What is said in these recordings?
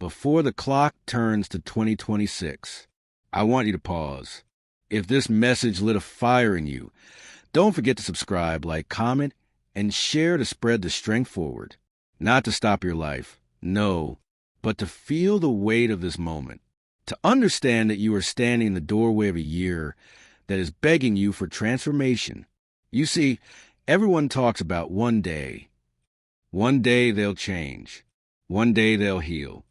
before the clock turns to 2026. I want you to pause. If this message lit a fire in you, don't forget to subscribe, like, comment, and share to spread the strength forward. Not to stop your life, no, but to feel the weight of this moment. To understand that you are standing in the doorway of a year that is begging you for transformation. You see, everyone talks about one day. One day they'll change. One day they'll heal.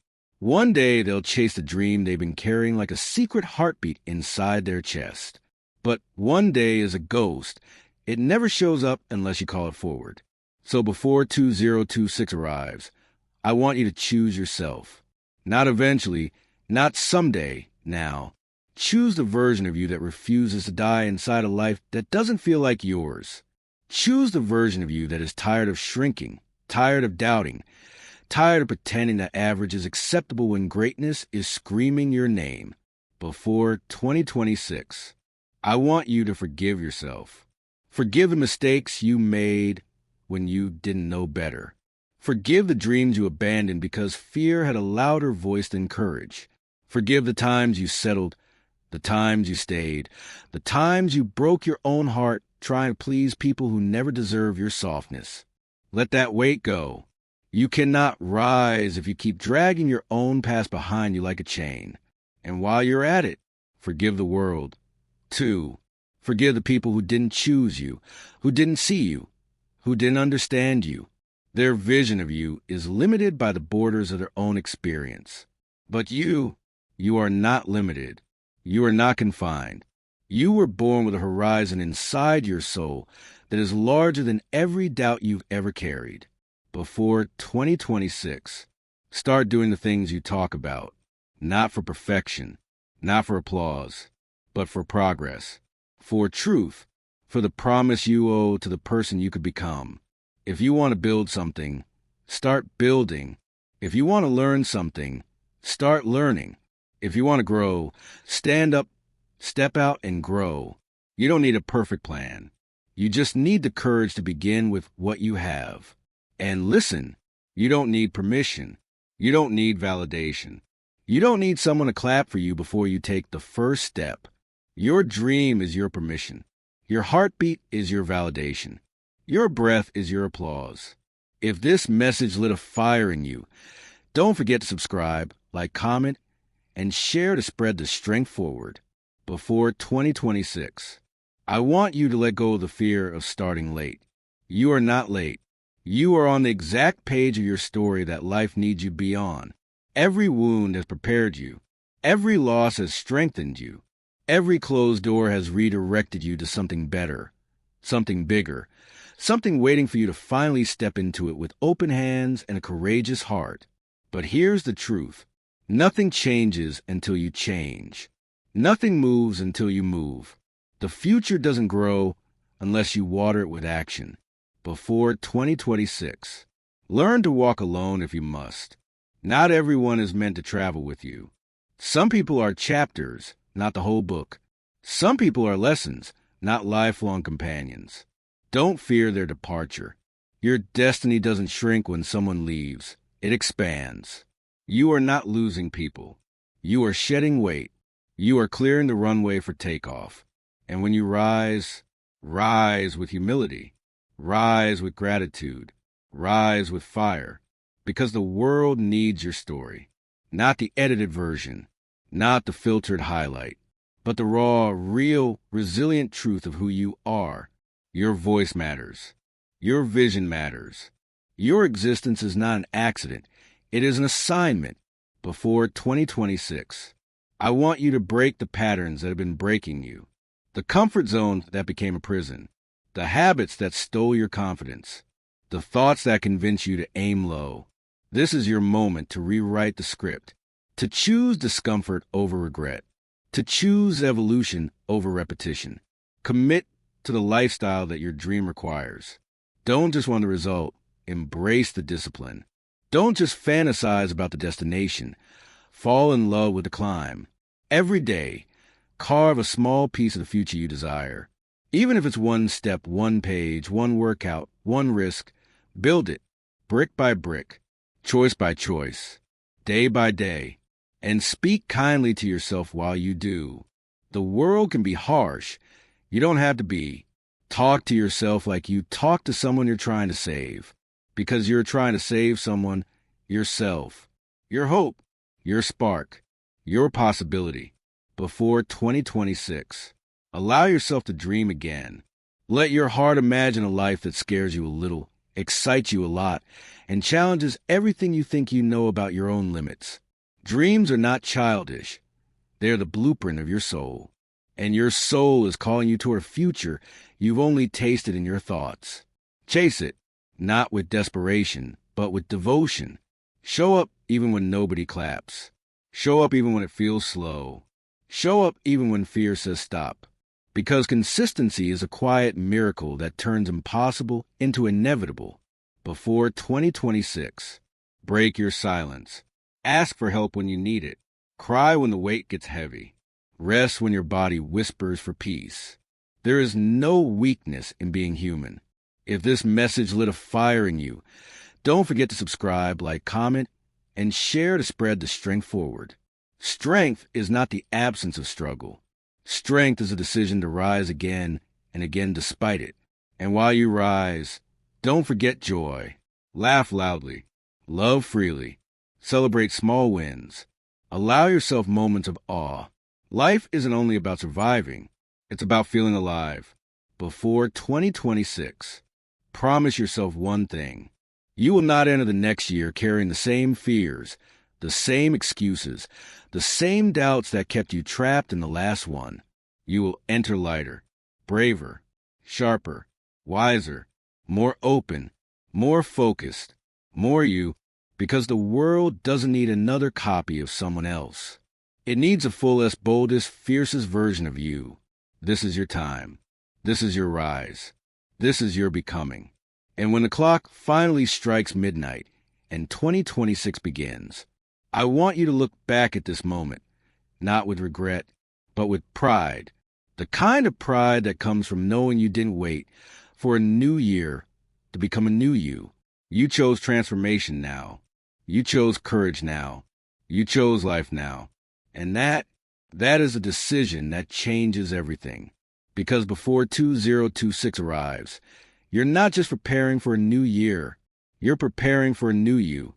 One day they'll chase the dream they've been carrying like a secret heartbeat inside their chest. But one day is a ghost. It never shows up unless you call it forward. So before 2026 arrives, I want you to choose yourself. Not eventually, not someday, now. Choose the version of you that refuses to die inside a life that doesn't feel like yours. Choose the version of you that is tired of shrinking, tired of doubting, tired of pretending that average is acceptable when greatness is screaming your name. Before 2026, I want you to forgive yourself. Forgive the mistakes you made when you didn't know better. Forgive the dreams you abandoned because fear had a louder voice than courage. Forgive the times you settled, the times you stayed, the times you broke your own heart trying to please people who never deserve your softness. Let that weight go. You cannot rise if you keep dragging your own past behind you like a chain. And while you're at it, forgive the world. 2. Forgive the people who didn't choose you, who didn't see you, who didn't understand you. Their vision of you is limited by the borders of their own experience. But you are not limited. You are not confined. You were born with a horizon inside your soul that is larger than every doubt you've ever carried. Before 2026, start doing the things you talk about, not for perfection, not for applause, but for progress, for truth, for the promise you owe to the person you could become. If you want to build something, start building. If you want to learn something, start learning. If you want to grow, stand up, step out, and grow. You don't need a perfect plan. You just need the courage to begin with what you have. And listen, you don't need permission. You don't need validation. You don't need someone to clap for you before you take the first step. Your dream is your permission. Your heartbeat is your validation. Your breath is your applause. If this message lit a fire in you, don't forget to subscribe, like, comment, and share to spread the strength forward. Before 2026, I want you to let go of the fear of starting late. You are not late. You are on the exact page of your story that life needs you to be on. Every wound has prepared you. Every loss has strengthened you. Every closed door has redirected you to something better, something bigger, something waiting for you to finally step into it with open hands and a courageous heart. But here's the truth. Nothing changes until you change. Nothing moves until you move. The future doesn't grow unless you water it with action. Before 2026, learn to walk alone if you must. Not everyone is meant to travel with you. Some people are chapters, not the whole book. Some people are lessons, not lifelong companions. Don't fear their departure. Your destiny doesn't shrink when someone leaves. It expands. You are not losing people. You are shedding weight. You are clearing the runway for takeoff. And when you rise, rise with humility. Rise with gratitude. Rise with fire. Because the world needs your story. Not the edited version. Not the filtered highlight. But the raw, real, resilient truth of who you are. Your voice matters. Your vision matters. Your existence is not an accident. It is an assignment. Before 2026, I want you to break the patterns that have been breaking you. The comfort zone that became a prison. The habits that stole your confidence. The thoughts that convince you to aim low. This is your moment to rewrite the script. To choose discomfort over regret. To choose evolution over repetition. Commit to the lifestyle that your dream requires. Don't just want the result. Embrace the discipline. Don't just fantasize about the destination. Fall in love with the climb. Every day, carve a small piece of the future you desire. Even if it's one step, one page, one workout, one risk, build it, brick by brick, choice by choice. day by day, and speak kindly to yourself while you do. The world can be harsh. You don't have to be. Talk to yourself like you talk to someone you're trying to save, because you're trying to save someone, yourself, your hope, your spark, your possibility. Before 2026, allow yourself to dream again. Let your heart imagine a life that scares you a little, excites you a lot, and challenges everything you think you know about your own limits. Dreams are not childish. They're the blueprint of your soul. And your soul is calling you toward a future you've only tasted in your thoughts. Chase it, not with desperation, but with devotion. Show up even when nobody claps. Show up even when it feels slow. Show up even when fear says stop. Because consistency is a quiet miracle that turns impossible into inevitable. Before 2026, break your silence. Ask for help when you need it. Cry when the weight gets heavy. Rest when your body whispers for peace. There is no weakness in being human. If this message lit a fire in you, don't forget to subscribe, like, comment, and share to spread the strength forward. Strength is not the absence of struggle. Strength is a decision to rise again and again despite it. And while you rise, don't forget joy. Laugh loudly. Love freely. Celebrate small wins. Allow yourself moments of awe. Life isn't only about surviving. It's about feeling alive. Before 2026, promise yourself one thing. You will not enter the next year carrying the same fears, the same excuses, the same doubts that kept you trapped in the last one. You will enter lighter, braver, sharper, wiser, more open, more focused, more you, because the world doesn't need another copy of someone else. It needs a fullest, boldest, fiercest version of you. This is your time. This is your rise. This is your becoming. And when the clock finally strikes midnight and 2026 begins, I want you to look back at this moment, not with regret, but with pride. The kind of pride that comes from knowing you didn't wait for a new year to become a new you. You chose transformation now. You chose courage now. You chose life now. And that is a decision that changes everything. Because before 2026 arrives, you're not just preparing for a new year. You're preparing for a new you.